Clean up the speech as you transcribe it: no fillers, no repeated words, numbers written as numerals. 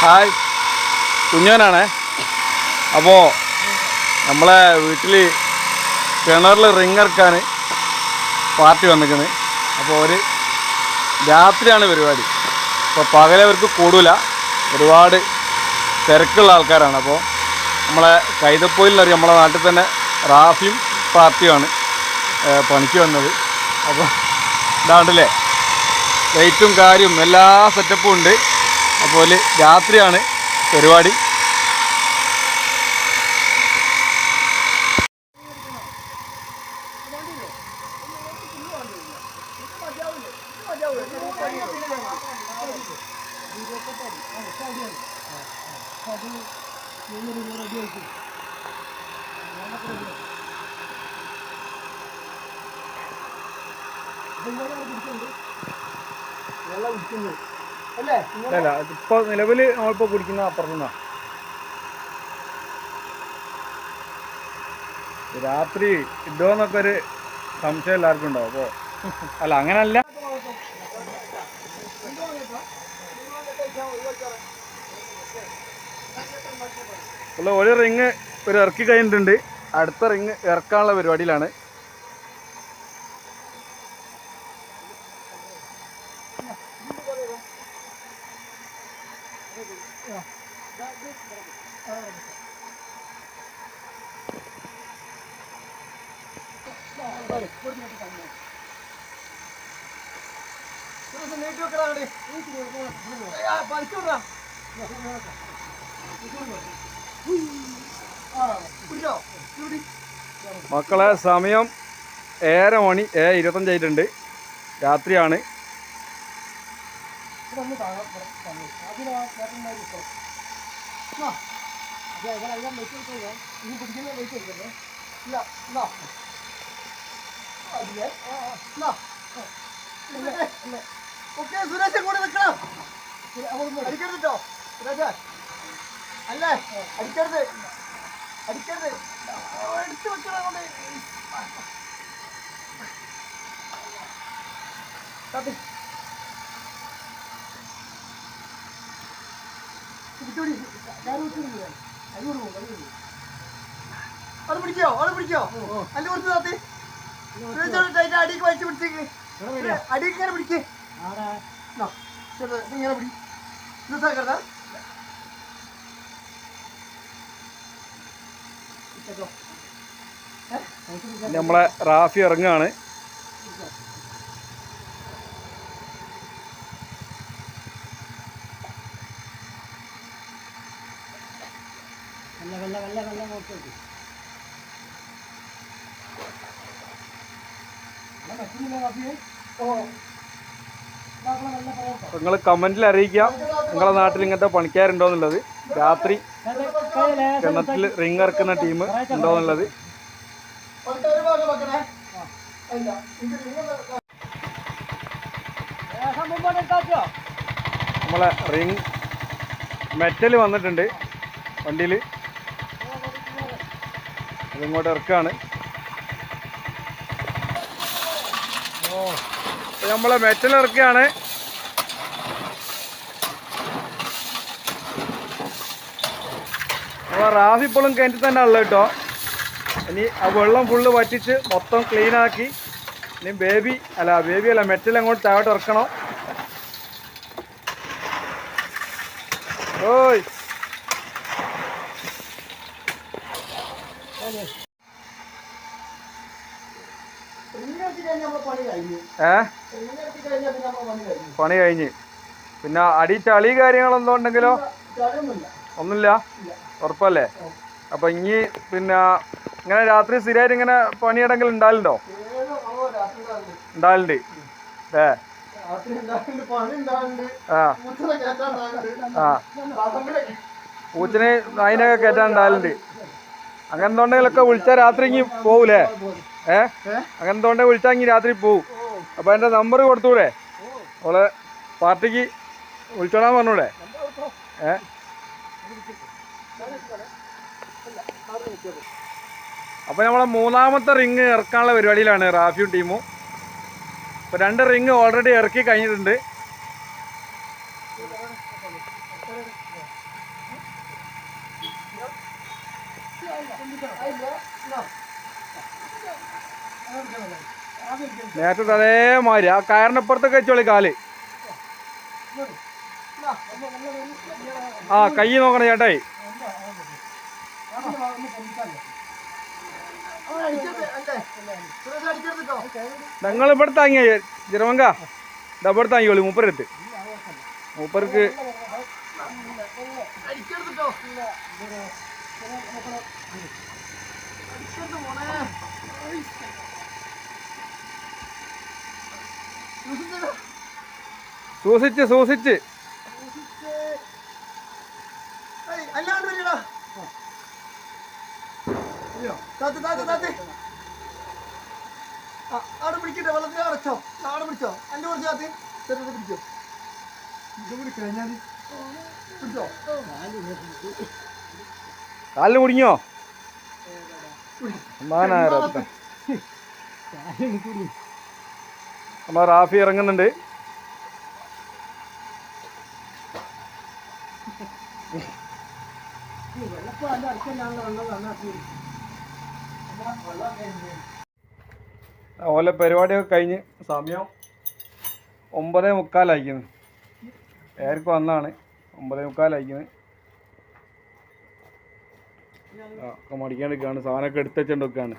Hi, കുഞ്ഞോനാണേ. അപ്പോൾ നമ്മളെ വീട്ടിൽ കിണറിൽ റിങ് ഇറക്കാൻ പാർട്ടി വന്നിരിക്കുന്നത്. അപ്പോൾ ഒരു രാത്രിയാണ് പരിപാടി. അപ്പോൾ പകലവർക്ക് കൂടില്ല, ഒരുപാട് തിരക്കുള്ള ആൾക്കാരാണ്. അപ്പോൾ നമ്മളെ കൈതപ്പൊയിലറിയാം, നമ്മളെ നാട്ടിൽ തന്നെ റാഫിയും പാർട്ടിയുമാണ് പണിക്ക് വന്നത്. അപ്പോൾ ഇതാണ്ടല്ലേ ലൈറ്റും കാര്യവും എല്ലാ സെറ്റപ്പും ഉണ്ട്. അപ്പോൾ രാത്രിയാണ് പരിപാടി. അല്ല, ഇപ്പൊ നിലവിൽ നമ്മളിപ്പോ കുടിക്കുന്ന അപ്പുറത്തുനിന്നാ. രാത്രി ഇടുവോന്നൊക്കെ ഒരു സംശയം എല്ലാവർക്കും ഉണ്ടാവും. അപ്പോ അല്ല, അങ്ങനല്ല. ഉള്ള ഒരു റിങ് ഇറക്കി കഴിഞ്ഞിട്ടുണ്ട്. അടുത്ത റിങ് ഇറക്കാനുള്ള പരിപാടിയിലാണ്. മക്കളെ, സമയം 7:30 മണി, 7:25 രാത്രിയാണ്. സുരേഷ് കൂടെ നിൽക്കണം. അടിക്കരുത് കേട്ടോ സുരേഷ്. അല്ലേ, അടിക്കരുത് അടിക്കരുത്, എടുത്ത് വെക്കണം. കൊണ്ട് അത് പിടിക്കോ, അത് പിടിക്കോ. അല്ല കുറച്ച് താത്തി അടിക്ക് വലിച്ചു പിടിച്ചേക്ക്. അടിക്ക് ഇങ്ങനെ പിടിക്കേ, ഇങ്ങനെ പിടി. നമ്മളെ റാഫി ഇറങ്ങാണ്. നിങ്ങൾ കമന്റിൽ അറിയിക്കുക നിങ്ങളെ നാട്ടിൽ ഇങ്ങനത്തെ പണിക്കാരുണ്ടോ എന്നുള്ളത്. രാത്രി കിണറ്റിൽ റിങ് ഇറക്കുന്ന ടീം ഉണ്ടോ എന്നുള്ളത്. നമ്മളെ റിങ് മെറ്റൽ വന്നിട്ടുണ്ട് വണ്ടിയിൽ, അതിങ്ങോട്ട് ഇറക്കാണ്. നമ്മളെ മെറ്റൽ ഇറക്കുകയാണ്. നമ്മളെ റാഫി ഇപ്പോഴും കിണറ്റിൽ തന്നെ ഉള്ളത് കേട്ടോ. ഇനി ആ വെള്ളം ഫുള്ള് വറ്റിച്ച് മൊത്തം ക്ലീനാക്കി ഇനി ബേബി അല്ല മെറ്റൽ അങ്ങോട്ട് താഴോട്ട് ഇറക്കണം. ഓയ് പണി കഴിഞ്ഞ് പിന്നെ അടി ചളി കാര്യങ്ങളെന്തോ ഉണ്ടെങ്കിലോ ഒന്നുമില്ല, ഉറപ്പല്ലേ? അപ്പൊ ഇനി പിന്നെ ഇങ്ങനെ രാത്രി സ്ഥിരമായിട്ട് ഇങ്ങനെ പണിയിടെങ്കിൽ ഉണ്ടാവലുണ്ടോ? ഉണ്ടാവലുണ്ട്. പൂച്ചനെ അതിനൊക്കെ കയറ്റാൻ ഉണ്ടാവലുണ്ട്. അങ്ങനത്തെ ഉണ്ടെങ്കിലൊക്കെ വിളിച്ചാൽ രാത്രി ഇങ്ങി പോവൂലേ? അങ്ങനത്തെ ഉണ്ടെങ്കിൽ വിളിച്ചാൽ ഇങ്ങി രാത്രി പോവും. അപ്പൊ എൻ്റെ നമ്പർ കൊടുത്തൂടെ? അവളെ പാർട്ടിക്ക് വിളിച്ചോളാൻ പറഞ്ഞൂടെ? അപ്പോൾ നമ്മളെ മൂന്നാമത്തെ റിങ് ഇറക്കാനുള്ള പരിപാടിയിലാണ് റാഫിയും ടീമും. ഇപ്പോൾ 2 റിങ് ഓൾറെഡി ഇറക്കി കഴിഞ്ഞിട്ടുണ്ട്. നേരത്തെ അതേമാതിരി ആ കയറിനപ്പുറത്തൊക്കെ വെച്ചോളി കാല്. ആ കൈ നോക്കണം ചേട്ടായി. ഞങ്ങൾ ഇവിടെ താങ്ങിയ ജരമങ്ക ഇവിടെ താങ്ങിക്കോളി മൂപ്പരെടുത്ത്. മൂപ്പർക്ക് സൂക്ഷിച്ച് സൂക്ഷിച്ച്. അവിടെ പിടിക്കട്ടെ, വെള്ളത്തിൽ അടച്ചോ, അവിടെ പിടിച്ചോ, അല്ല കുറച്ച് കാത്തി പിടിച്ചോ, ഇത് കഴിഞ്ഞാൽ പിടിച്ചോ, കാലിന് കുടുങ്ങിയോ? നമ്മ റാഫി ഇറങ്ങുന്നുണ്ട്. ഓലെ പരിപാടിയൊക്കെ കഴിഞ്ഞ് സമയം 9:45 ആയിക്കുന്നു. ഏർക്ക് വന്നാണ് 9:45 ആയിക്കുന്നത്. ഒക്കെ മടിക്കാണ്ടിരിക്കുകയാണ്, സാധനമൊക്കെ എടുത്തുവെച്ചോണ്ടിരിക്കുകയാണ്.